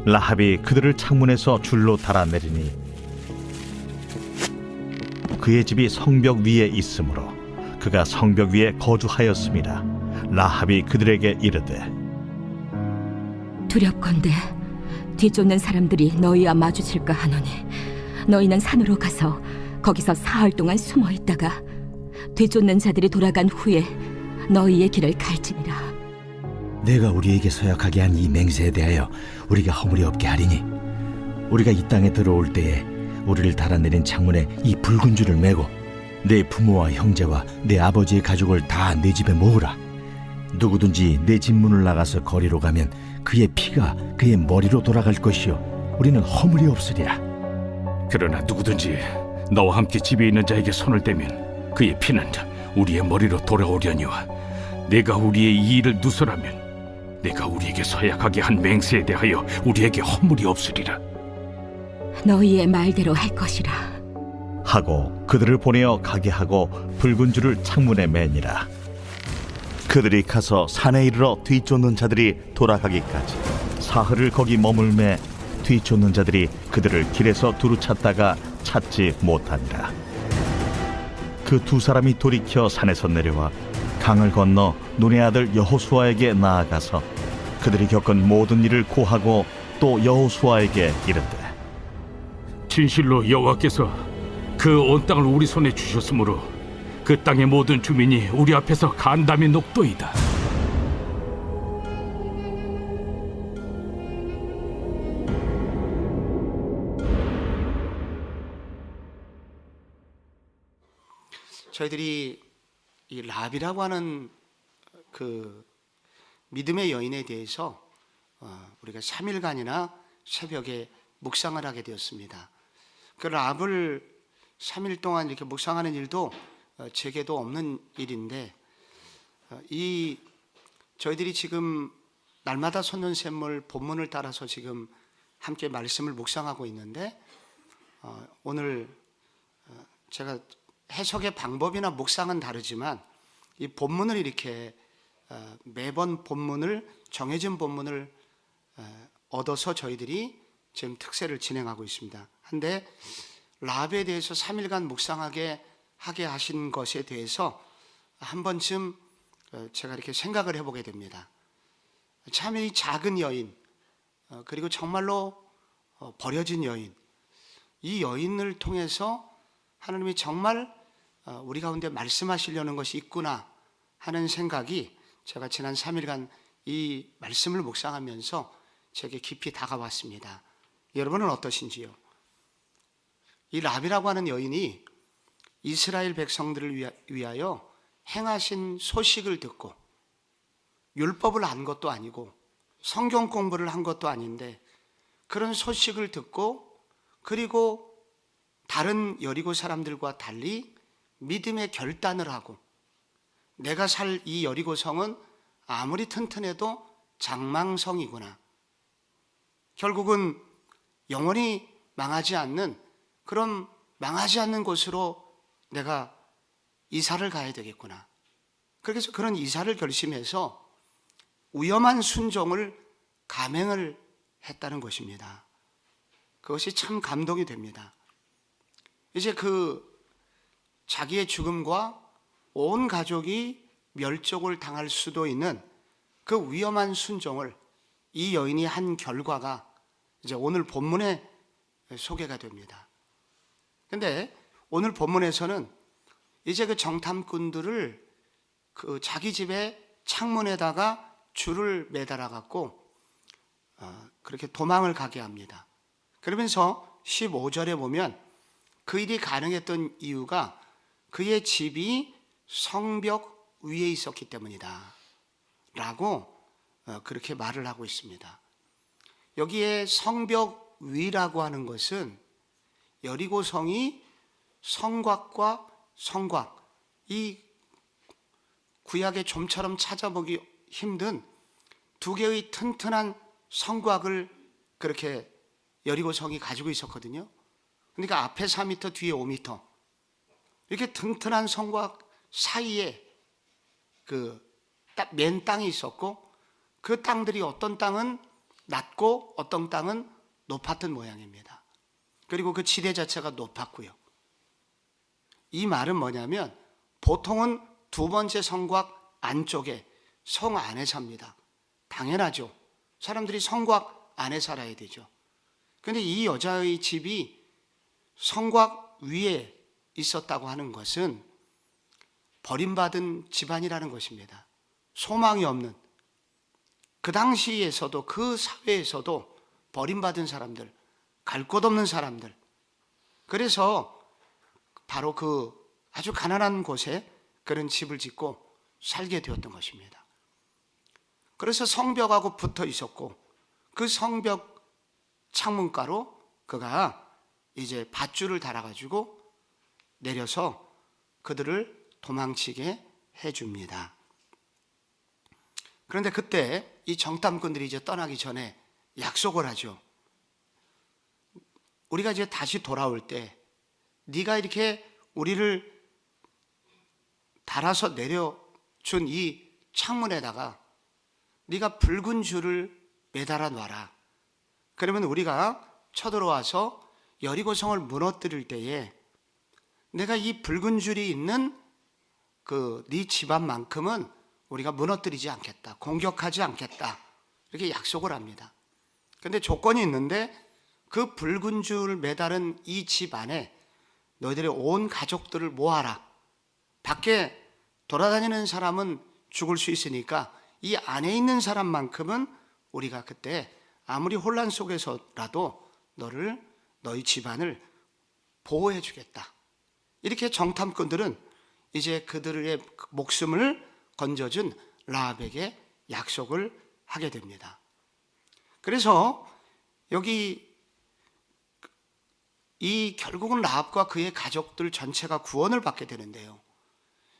라합이 그들을 창문에서 줄로 달아내리니 그의 집이 성벽 위에 있으므로 그가 성벽 위에 거주하였음이라. 라합이 그들에게 이르되 두렵건대 뒤쫓는 사람들이 너희와 마주칠까 하노니 너희는 산으로 가서 거기서 사흘 동안 숨어 있다가 뒤쫓는 자들이 돌아간 후에 너희의 길을 갈지니라. 내가 우리에게 서약하게 한 이 맹세에 대하여 우리가 허물이 없게 하리니 우리가 이 땅에 들어올 때에 우리를 달아내린 창문에 이 붉은 줄을 매고 내 부모와 형제와 내 아버지의 가족을 다 내 집에 모으라. 누구든지 내 집 문을 나가서 거리로 가면 그의 피가 그의 머리로 돌아갈 것이요 우리는 허물이 없으리라. 그러나 누구든지 너와 함께 집에 있는 자에게 손을 대면 그의 피는 우리의 머리로 돌아오려니와 내가 우리의 이 일을 누설하면 내가 우리에게 서약하게 한 맹세에 대하여 우리에게 허물이 없으리라. 너희의 말대로 할 것이라. 하고 그들을 보내어 가게 하고 붉은 줄을 창문에 매니라. 그들이 가서 산에 이르러 뒤쫓는 자들이 돌아가기까지 사흘을 거기 머물매 뒤쫓는 자들이 그들을 길에서 두루 찾다가 찾지 못하니라. 그 두 사람이 돌이켜 산에서 내려와 강을 건너 눈의 아들 여호수아에게 나아가서 그들이 겪은 모든 일을 고하고 또 여호수아에게 이르되 진실로 여호와께서 그 온 땅을 우리 손에 주셨으므로 그 땅의 모든 주민이 우리 앞에서 간담이 높도이다. 저희들이 이 라합이라고 하는 그 믿음의 여인에 대해서 우리가 3일간이나 새벽에 묵상을 하게 되었습니다. 그 라합을 3일 동안 이렇게 묵상하는 일도 제게도 없는 일인데 이 저희들이 지금 날마다 솟는 샘물 본문을 따라서 지금 함께 말씀을 묵상하고 있는데 오늘 제가 해석의 방법이나 묵상은 다르지만 이 본문을 이렇게 매번 본문을 정해진 본문을 얻어서 저희들이 지금 특세를 진행하고 있습니다. 한데 라합에 대해서 3일간 묵상하게 하게 하신 것에 대해서 한 번쯤 제가 이렇게 생각을 해보게 됩니다. 참 이 작은 여인 그리고 정말로 버려진 여인, 이 여인을 통해서 하나님이 정말 우리 가운데 말씀하시려는 것이 있구나 하는 생각이 제가 지난 3일간 이 말씀을 묵상하면서 제게 깊이 다가왔습니다. 여러분은 어떠신지요? 이 라합이라고 하는 여인이 이스라엘 백성들을 위하여 행하신 소식을 듣고 율법을 안 것도 아니고 성경 공부를 한 것도 아닌데 그런 소식을 듣고 그리고 다른 여리고 사람들과 달리 믿음의 결단을 하고 내가 살 이 여리고 성은 아무리 튼튼해도 장망성이구나. 결국은 영원히 망하지 않는 그런 망하지 않는 곳으로 내가 이사를 가야 되겠구나. 그래서 그런 이사를 결심해서 위험한 순종을 감행을 했다는 것입니다. 그것이 참 감동이 됩니다. 이제 그 자기의 죽음과 온 가족이 멸족을 당할 수도 있는 그 위험한 순종을 이 여인이 한 결과가 이제 오늘 본문에 소개가 됩니다. 근데 오늘 본문에서는 이제 그 정탐꾼들을 그 자기 집의 창문에다가 줄을 매달아 갖고 그렇게 도망을 가게 합니다. 그러면서 15절에 보면 그 일이 가능했던 이유가 그의 집이 성벽 위에 있었기 때문이다 라고 그렇게 말을 하고 있습니다. 여기에 성벽 위라고 하는 것은 여리고성이 성곽과 성곽, 이 구약의 좀처럼 찾아보기 힘든 두 개의 튼튼한 성곽을 그렇게 여리고성이 가지고 있었거든요. 그러니까 앞에 4m, 뒤에 5m 이렇게 튼튼한 성곽 사이에 그 맨 땅이 있었고 그 땅들이 어떤 땅은 낮고 어떤 땅은 높았던 모양입니다. 그리고 그 지대 자체가 높았고요. 이 말은 뭐냐면 보통은 두 번째 성곽 안쪽에 성 안에 삽니다. 당연하죠. 사람들이 성곽 안에 살아야 되죠. 그런데 이 여자의 집이 성곽 위에 있었다고 하는 것은 버림받은 집안이라는 것입니다. 소망이 없는, 그 당시에서도 그 사회에서도 버림받은 사람들, 갈 곳 없는 사람들. 그래서 바로 그 아주 가난한 곳에 그런 집을 짓고 살게 되었던 것입니다. 그래서 성벽하고 붙어 있었고 그 성벽 창문가로 그가 이제 밧줄을 달아가지고 내려서 그들을 도망치게 해줍니다. 그런데 그때 이 정탐꾼들이 이제 떠나기 전에 약속을 하죠. 우리가 이제 다시 돌아올 때 네가 이렇게 우리를 달아서 내려준 이 창문에다가 네가 붉은 줄을 매달아 놔라. 그러면 우리가 쳐들어와서 여리고성을 무너뜨릴 때에 내가 이 붉은 줄이 있는 그 네 집안만큼은 우리가 무너뜨리지 않겠다. 공격하지 않겠다. 이렇게 약속을 합니다. 그런데 조건이 있는데 그 붉은 줄 매달은 이 집 안에 너희들의 온 가족들을 모아라. 밖에 돌아다니는 사람은 죽을 수 있으니까 이 안에 있는 사람만큼은 우리가 그때 아무리 혼란 속에서라도 너희 집안을 보호해 주겠다. 이렇게 정탐꾼들은 이제 그들의 목숨을 건져준 라합에게 약속을 하게 됩니다. 그래서 여기 이 결국은 라합과 그의 가족들 전체가 구원을 받게 되는데요.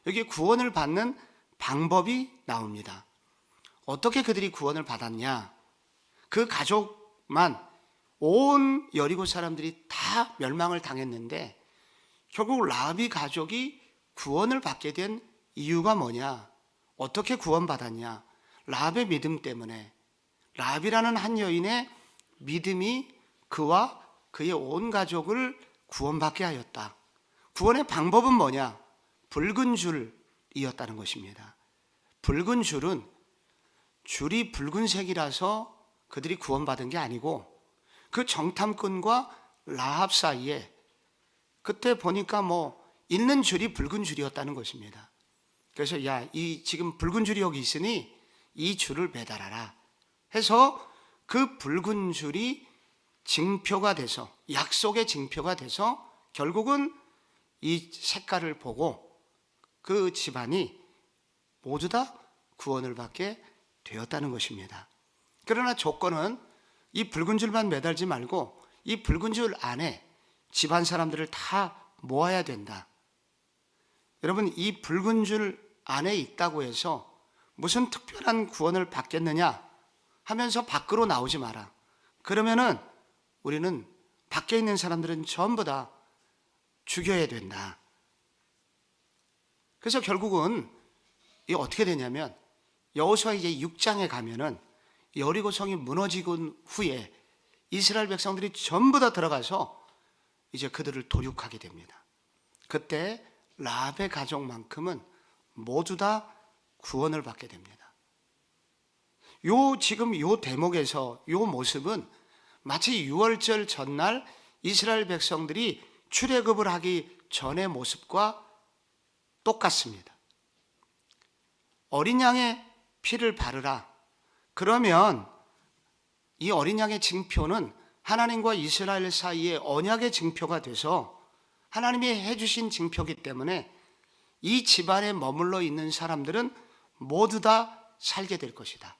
여기 구원을 받는 방법이 나옵니다. 어떻게 그들이 구원을 받았냐? 그 가족만, 온 여리고 사람들이 다 멸망을 당했는데 결국 라합이 가족이 구원을 받게 된 이유가 뭐냐? 어떻게 구원받았냐? 라합의 믿음 때문에. 라합이라는 한 여인의 믿음이 그와 그의 온 가족을 구원받게 하였다. 구원의 방법은 뭐냐? 붉은 줄이었다는 것입니다. 붉은 줄은 줄이 붉은색이라서 그들이 구원받은 게 아니고 그 정탐꾼과 라합 사이에 그때 보니까 있는 줄이 붉은 줄이었다는 것입니다. 그래서 이 지금 붉은 줄이 여기 있으니 이 줄을 매달아라 해서 그 붉은 줄이 징표가 돼서, 약속의 징표가 돼서 결국은 이 색깔을 보고 그 집안이 모두 다 구원을 받게 되었다는 것입니다. 그러나 조건은 이 붉은 줄만 매달지 말고 이 붉은 줄 안에 집안 사람들을 다 모아야 된다. 여러분, 이 붉은 줄 안에 있다고 해서 무슨 특별한 구원을 받겠느냐 하면서 밖으로 나오지 마라. 그러면은 우리는 밖에 있는 사람들은 전부 다 죽여야 된다. 그래서 결국은 이게 어떻게 되냐면 여호수아 이제 6장에 가면은 여리고성이 무너지고 후에 이스라엘 백성들이 전부 다 들어가서 이제 그들을 도륙하게 됩니다. 그때 라합의 가족만큼은 모두 다 구원을 받게 됩니다. 지금 요 대목에서 요 모습은 마치 유월절 전날 이스라엘 백성들이 출애굽을 하기 전의 모습과 똑같습니다. 어린 양의 피를 바르라. 그러면 이 어린 양의 징표는 하나님과 이스라엘 사이의 언약의 징표가 돼서 하나님이 해주신 징표이기 때문에 이 집안에 머물러 있는 사람들은 모두 다 살게 될 것이다.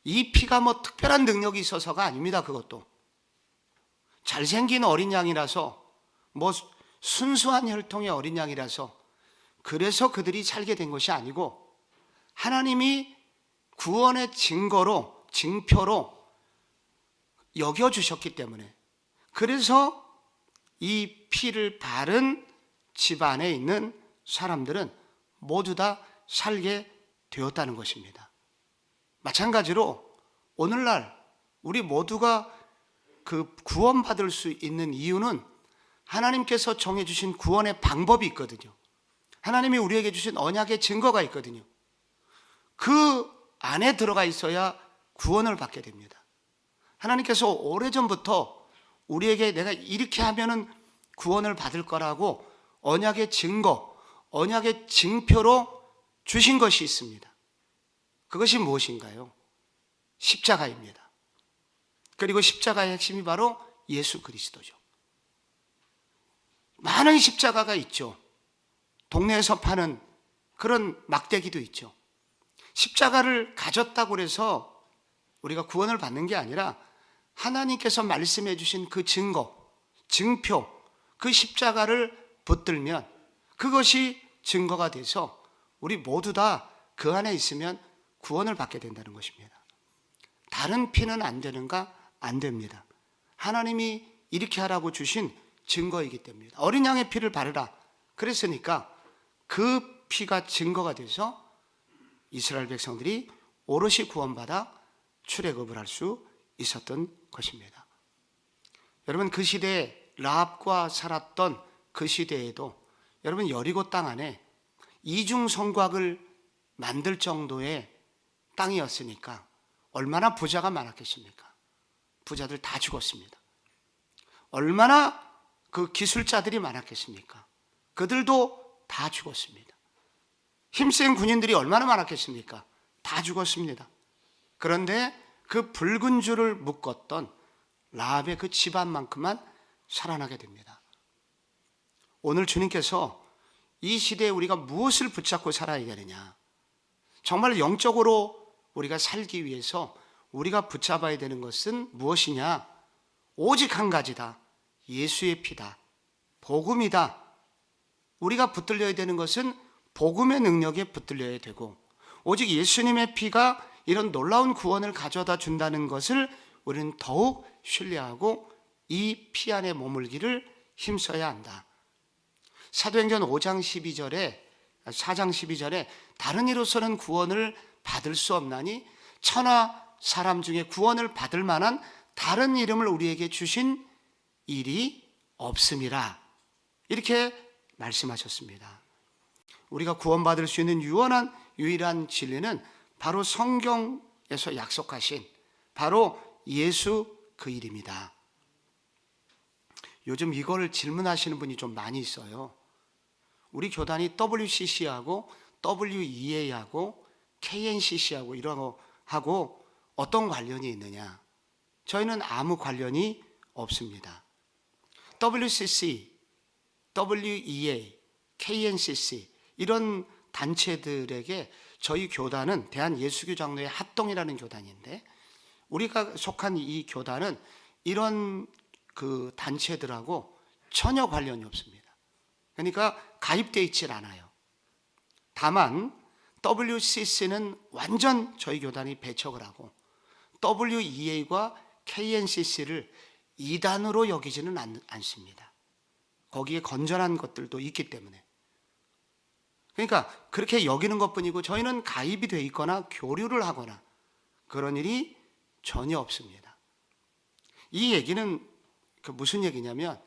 이 피가 특별한 능력이 있어서가 아닙니다. 그것도 잘생긴 어린 양이라서 순수한 혈통의 어린 양이라서 그래서 그들이 살게 된 것이 아니고 하나님이 구원의 증거로, 징표로 여겨주셨기 때문에, 그래서 이 피를 바른 집안에 있는 사람들은 모두 다 살게 되었다는 것입니다. 마찬가지로 오늘날 우리 모두가 그 구원받을 수 있는 이유는 하나님께서 정해주신 구원의 방법이 있거든요. 하나님이 우리에게 주신 언약의 증거가 있거든요. 그 안에 들어가 있어야 구원을 받게 됩니다. 하나님께서 오래전부터 우리에게 내가 이렇게 하면은 구원을 받을 거라고 언약의 증거, 언약의 징표로 주신 것이 있습니다. 그것이 무엇인가요? 십자가입니다. 그리고 십자가의 핵심이 바로 예수 그리스도죠. 많은 십자가가 있죠. 동네에서 파는 그런 막대기도 있죠. 십자가를 가졌다고 해서 우리가 구원을 받는 게 아니라 하나님께서 말씀해 주신 그 증거, 증표, 그 십자가를 붙들면 그것이 증거가 돼서 우리 모두 다 그 안에 있으면 구원을 받게 된다는 것입니다. 다른 피는 안 되는가? 안 됩니다. 하나님이 이렇게 하라고 주신 증거이기 때문입니다. 어린 양의 피를 바르라 그랬으니까 그 피가 증거가 돼서 이스라엘 백성들이 오롯이 구원받아 출애굽을 할 수 있었던 것입니다. 여러분, 그 시대에 라합과 살았던 그 시대에도 여러분 여리고 땅 안에 이중 성곽을 만들 정도의 땅이었으니까 얼마나 부자가 많았겠습니까? 부자들 다 죽었습니다. 얼마나 그 기술자들이 많았겠습니까? 그들도 다 죽었습니다. 힘센 군인들이 얼마나 많았겠습니까? 다 죽었습니다. 그런데 그 붉은 줄을 묶었던 라합의 그 집안만큼만 살아나게 됩니다. 오늘 주님께서 이 시대에 우리가 무엇을 붙잡고 살아야 되느냐? 정말 영적으로 우리가 살기 위해서 우리가 붙잡아야 되는 것은 무엇이냐? 오직 한 가지다. 예수의 피다. 복음이다. 우리가 붙들려야 되는 것은 복음의 능력에 붙들려야 되고, 오직 예수님의 피가 이런 놀라운 구원을 가져다 준다는 것을 우리는 더욱 신뢰하고 이 피 안에 머물기를 힘써야 한다. 사도행전 5장 12절에 4장 12절에 다른 이로서는 구원을 받을 수 없나니 천하 사람 중에 구원을 받을 만한 다른 이름을 우리에게 주신 일이 없음이라, 이렇게 말씀하셨습니다. 우리가 구원받을 수 있는 유일한 진리는 바로 성경에서 약속하신 바로 예수 그 이름이다. 요즘 이걸 질문하시는 분이 좀 많이 있어요. 우리 교단이 WCC하고 WEA하고 KNCC하고 이런 거하고 어떤 관련이 있느냐? 저희는 아무 관련이 없습니다. WCC, WEA, KNCC 이런 단체들에게 저희 교단은 대한예수교장로회 합동이라는 교단인데, 우리가 속한 이 교단은 이런 그 단체들하고 전혀 관련이 없습니다. 그러니까 가입되어 있질 않아요. 다만 WCC는 완전 저희 교단이 배척을 하고 WEA과 KNCC를 이단으로 여기지는 않습니다. 거기에 건전한 것들도 있기 때문에. 그러니까 그렇게 여기는 것뿐이고 저희는 가입이 돼 있거나 교류를 하거나 그런 일이 전혀 없습니다. 이 얘기는 무슨 얘기냐면,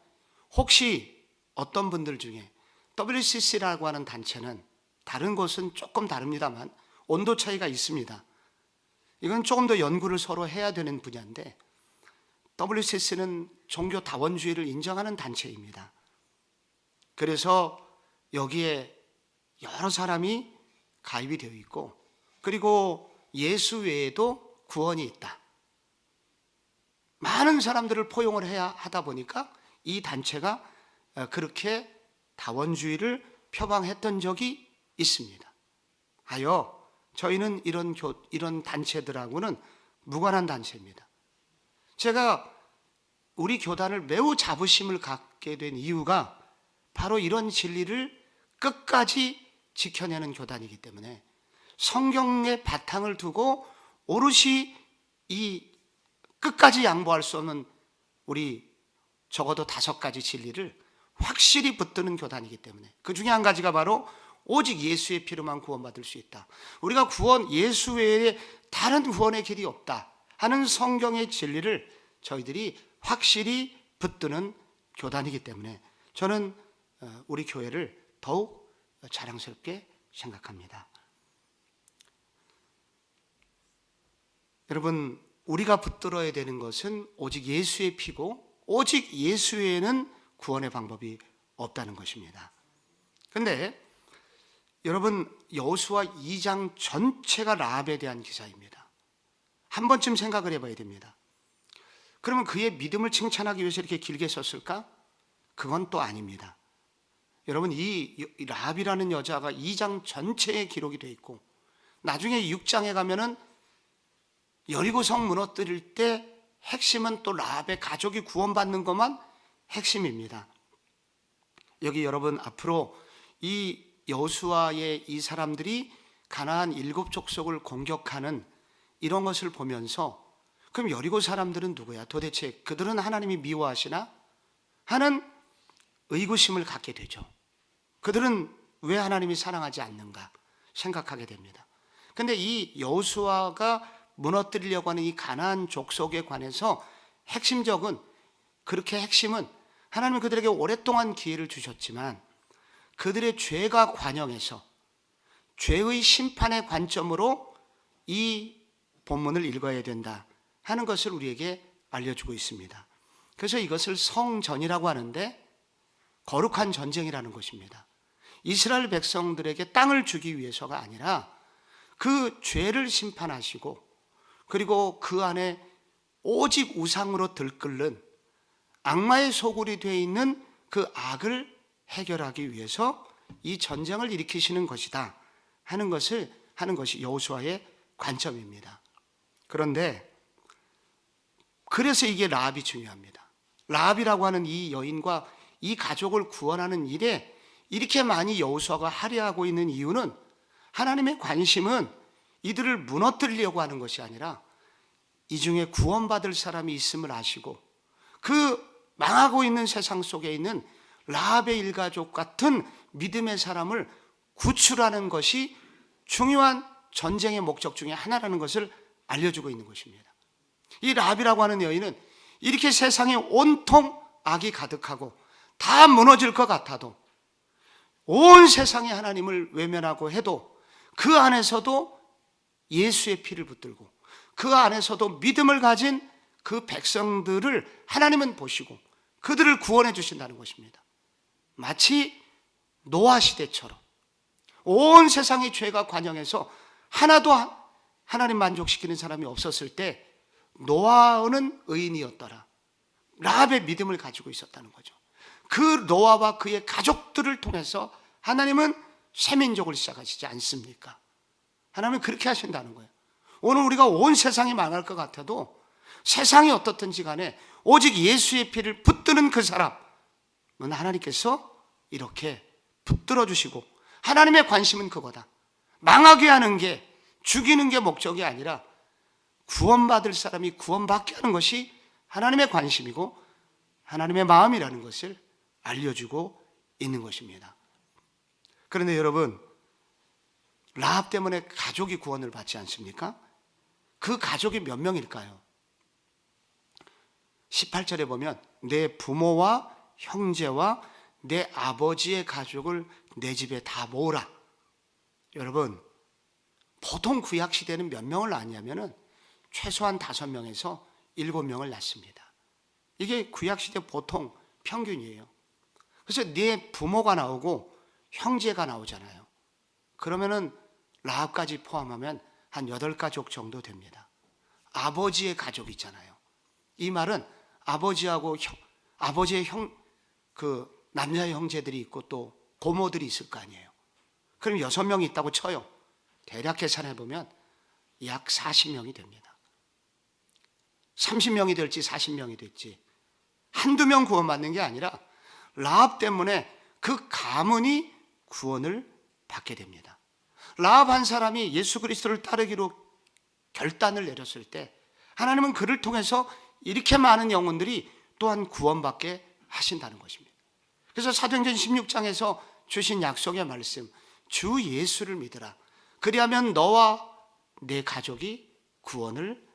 혹시 어떤 분들 중에 WCC라고 하는 단체는 다른 곳은 조금 다릅니다만 온도 차이가 있습니다. 이건 조금 더 연구를 서로 해야 되는 분야인데, WCC는 종교 다원주의를 인정하는 단체입니다. 그래서 여기에 여러 사람이 가입이 되어 있고, 그리고 예수 외에도 구원이 있다. 많은 사람들을 포용을 해야 하다 보니까 이 단체가 그렇게 다원주의를 표방했던 적이 있습니다. 하여 저희는 이런 단체들하고는 무관한 단체입니다. 제가 우리 교단을 매우 자부심을 갖게 된 이유가 바로 이런 진리를 끝까지 지켜내는 교단이기 때문에, 성경의 바탕을 두고 오롯이 이 끝까지 양보할 수 없는 우리 적어도 5가지 진리를 확실히 붙드는 교단이기 때문에, 그 중에 한 가지가 바로 오직 예수의 피로만 구원받을 수 있다. 우리가 예수 외에 다른 구원의 길이 없다. 하는 성경의 진리를 저희들이 확실히 붙드는 교단이기 때문에 저는 우리 교회를 더욱 자랑스럽게 생각합니다. 여러분, 우리가 붙들어야 되는 것은 오직 예수의 피고 오직 예수 외에는 구원의 방법이 없다는 것입니다. 그런데 여러분, 여호수아 2장 전체가 라합에 대한 기사입니다. 한 번쯤 생각을 해봐야 됩니다. 그러면 그의 믿음을 칭찬하기 위해서 이렇게 길게 썼을까? 그건 또 아닙니다. 여러분, 이 라합이라는 여자가 2장 전체에 기록이 되어 있고 나중에 6장에 가면은 여리고성 무너뜨릴 때 핵심은 또 라합의 가족이 구원받는 것만 핵심입니다. 여기 여러분, 앞으로 이 여호수아의 이 사람들이 가나안 7 족속을 공격하는 이런 것을 보면서 그럼 여리고 사람들은 누구야? 도대체 그들은 하나님이 미워하시나? 하는 의구심을 갖게 되죠. 그들은 왜 하나님이 사랑하지 않는가 생각하게 됩니다. 근데 이 여호수아가 무너뜨리려고 하는 이 가나안 족속에 관해서 핵심은 하나님은 그들에게 오랫동안 기회를 주셨지만 그들의 죄가 관영해서 죄의 심판의 관점으로 이 본문을 읽어야 된다 하는 것을 우리에게 알려주고 있습니다. 그래서 이것을 성전이라고 하는데 거룩한 전쟁이라는 것입니다. 이스라엘 백성들에게 땅을 주기 위해서가 아니라 그 죄를 심판하시고 그리고 그 안에 오직 우상으로 들끓는 악마의 소굴이 되어 있는 그 악을 해결하기 위해서 이 전쟁을 일으키시는 것이다 하는 것이 여호수아의 관점입니다. 그런데 그래서 이게 라합이 중요합니다. 라합이라고 하는 이 여인과 이 가족을 구원하는 일에 이렇게 많이 여호수아가 할애하고 있는 이유는 하나님의 관심은 이들을 무너뜨리려고 하는 것이 아니라 이 중에 구원받을 사람이 있음을 아시고 그 망하고 있는 세상 속에 있는 라합의 일가족 같은 믿음의 사람을 구출하는 것이 중요한 전쟁의 목적 중에 하나라는 것을 알려주고 있는 것입니다. 이 라합이라고 하는 여인은 이렇게 세상에 온통 악이 가득하고 다 무너질 것 같아도 온 세상이 하나님을 외면하고 해도 그 안에서도 예수의 피를 붙들고 그 안에서도 믿음을 가진 그 백성들을 하나님은 보시고 그들을 구원해 주신다는 것입니다. 마치 노아 시대처럼 온 세상의 죄가 관영해서 하나도 하나님 만족시키는 사람이 없었을 때 노아는 의인이었더라. 라합의 믿음을 가지고 있었다는 거죠. 그 노아와 그의 가족들을 통해서 하나님은 새 민족을 시작하시지 않습니까? 하나님은 그렇게 하신다는 거예요. 오늘 우리가 온 세상이 망할 것 같아도 세상이 어떻든지 간에 오직 예수의 피를 붙드는 그 사람은 하나님께서 이렇게 붙들어 주시고 하나님의 관심은 그거다. 망하게 하는 게, 죽이는 게 목적이 아니라 구원받을 사람이 구원받게 하는 것이 하나님의 관심이고 하나님의 마음이라는 것을 알려주고 있는 것입니다. 그런데 여러분, 라합 때문에 가족이 구원을 받지 않습니까? 그 가족이 몇 명일까요? 18절에 보면 내 부모와 형제와 내 아버지의 가족을 내 집에 다 모으라. 여러분, 보통 구약 시대는 몇 명을 낳냐면은 최소한 5명에서 7명을 낳습니다. 이게 구약 시대 보통 평균이에요. 그래서 네 부모가 나오고 형제가 나오잖아요. 그러면은 라합까지 포함하면 한 8가족 정도 됩니다. 아버지의 가족 있잖아요. 이 말은 아버지하고 아버지의 남자의 형제들이 있고 또 고모들이 있을 거 아니에요. 그럼 6명이 있다고 쳐요. 대략 계산해 보면 약 40명이 됩니다. 30명이 될지 40명이 될지 한두 명 구원받는 게 아니라 라합 때문에 그 가문이 구원을 받게 됩니다. 라합 한 사람이 예수 그리스도를 따르기로 결단을 내렸을 때 하나님은 그를 통해서 이렇게 많은 영혼들이 또한 구원받게 하신다는 것입니다. 그래서 사도행전 16장에서 주신 약속의 말씀, 주 예수를 믿으라. 그리하면 너와 내 가족이 구원을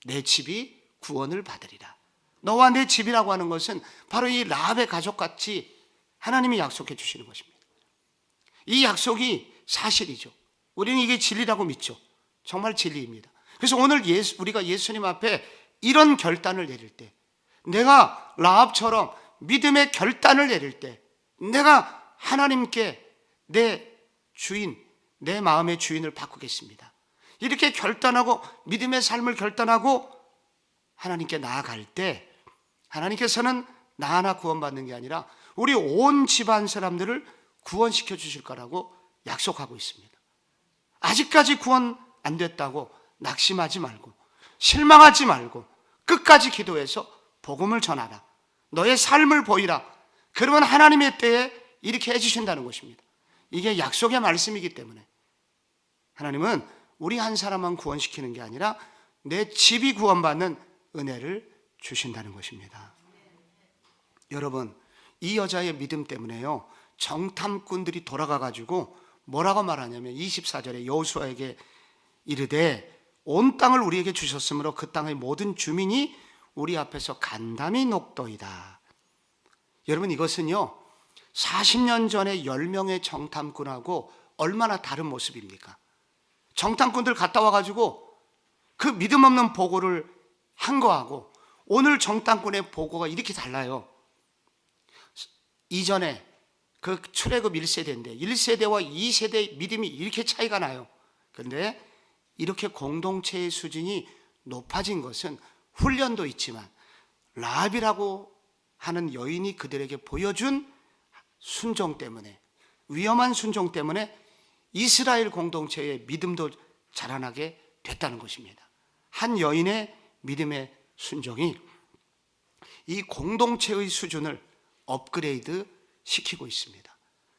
내 집이 구원을 받으리라. 너와 내 집이라고 하는 것은 바로 이 라합의 가족같이 하나님이 약속해 주시는 것입니다. 이 약속이 사실이죠. 우리는 이게 진리라고 믿죠. 정말 진리입니다. 그래서 오늘 우리가 예수님 앞에 이런 결단을 내릴 때, 내가 라합처럼 믿음의 결단을 내릴 때, 내가 하나님께 내 주인, 내 마음의 주인을 바꾸겠습니다, 이렇게 결단하고 믿음의 삶을 결단하고 하나님께 나아갈 때, 하나님께서는 나 하나 구원받는 게 아니라 우리 온 집안 사람들을 구원시켜 주실 거라고 약속하고 있습니다. 아직까지 구원 안 됐다고 낙심하지 말고, 실망하지 말고 끝까지 기도해서 복음을 전하라. 너의 삶을 보이라. 그러면 하나님의 때에 이렇게 해주신다는 것입니다. 이게 약속의 말씀이기 때문에 하나님은 우리 한 사람만 구원시키는 게 아니라 내 집이 구원받는 은혜를 주신다는 것입니다. 여러분, 이 여자의 믿음 때문에요, 정탐꾼들이 돌아가가지고 뭐라고 말하냐면 24절에 여호수아에게 이르되 온 땅을 우리에게 주셨으므로 그 땅의 모든 주민이 우리 앞에서 간담이 녹도이다. 여러분, 이것은요 40년 전에 10명의 정탐꾼하고 얼마나 다른 모습입니까? 정탐꾼들 갔다 와가지고 그 믿음 없는 보고를 한 거하고 오늘 정탐꾼의 보고가 이렇게 달라요. 이전에 그 출애굽 1세대인데 1세대와 2세대의 믿음이 이렇게 차이가 나요. 그런데 이렇게 공동체의 수준이 높아진 것은 훈련도 있지만 라합이라고 하는 여인이 그들에게 보여준 순종 때문에, 위험한 순종 때문에 이스라엘 공동체의 믿음도 자라나게 됐다는 것입니다. 한 여인의 믿음의 순종이 이 공동체의 수준을 업그레이드 시키고 있습니다.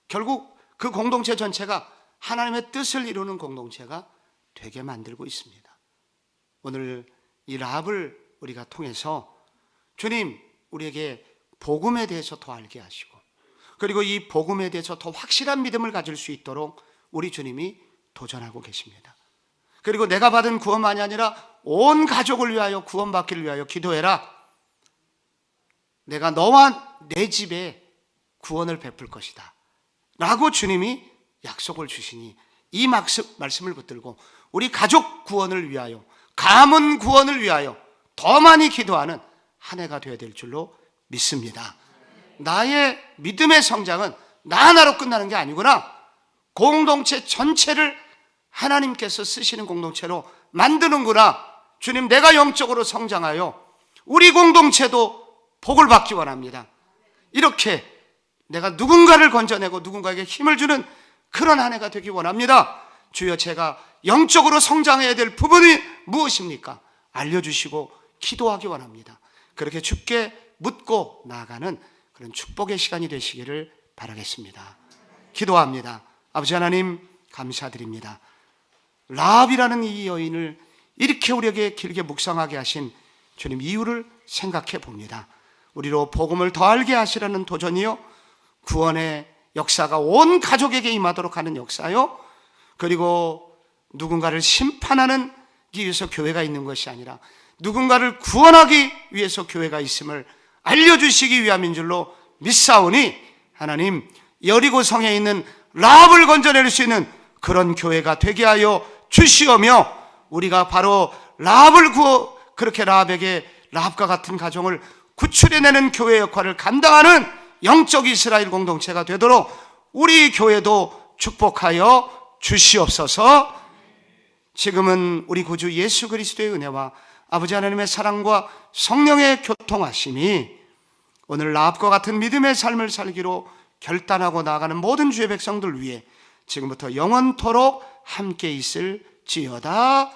결국 그 공동체 전체가 하나님의 뜻을 이루는 공동체가 되게 만들고 있습니다. 오늘 이 라합을 우리가 통해서 주님, 우리에게 복음에 대해서 더 알게 하시고, 그리고 이 복음에 대해서 더 확실한 믿음을 가질 수 있도록 우리 주님이 도전하고 계십니다. 그리고 내가 받은 구원만이 아니라 온 가족을 위하여 구원받기를 위하여 기도해라. 내가 너와 내 집에 구원을 베풀 것이다 라고 주님이 약속을 주시니 이 말씀을 붙들고 우리 가족 구원을 위하여, 가문 구원을 위하여 더 많이 기도하는 한 해가 되어야 될 줄로 믿습니다. 나의 믿음의 성장은 나 하나로 끝나는 게 아니구나. 공동체 전체를 하나님께서 쓰시는 공동체로 만드는구나. 주님, 내가 영적으로 성장하여 우리 공동체도 복을 받기 원합니다. 이렇게 내가 누군가를 건져내고 누군가에게 힘을 주는 그런 한 해가 되기 원합니다. 주여, 제가 영적으로 성장해야 될 부분이 무엇입니까? 알려주시고 기도하기 원합니다. 그렇게 주께 묻고 나아가는 그런 축복의 시간이 되시기를 바라겠습니다. 기도합니다. 아버지 하나님, 감사드립니다. 라합이라는 이 여인을 이렇게 우리에게 길게 묵상하게 하신 주님 이유를 생각해 봅니다. 우리로 복음을 더 알게 하시라는 도전이요, 구원의 역사가 온 가족에게 임하도록 하는 역사요, 그리고 누군가를 심판하기 위해서 교회가 있는 것이 아니라 누군가를 구원하기 위해서 교회가 있음을 알려주시기 위함인 줄로 믿사오니, 하나님, 여리고성에 있는 라합을 건져낼 수 있는 그런 교회가 되게 하여 주시오며, 우리가 바로 라합을 그렇게 라합과 같은 가정을 구출해내는 교회 역할을 감당하는 영적 이스라엘 공동체가 되도록 우리 교회도 축복하여 주시옵소서. 지금은 우리 구주 예수 그리스도의 은혜와 아버지 하나님의 사랑과 성령의 교통하심이 오늘 라합과 같은 믿음의 삶을 살기로 결단하고 나아가는 모든 주의 백성들 위해 지금부터 영원토록 함께 있을지어다.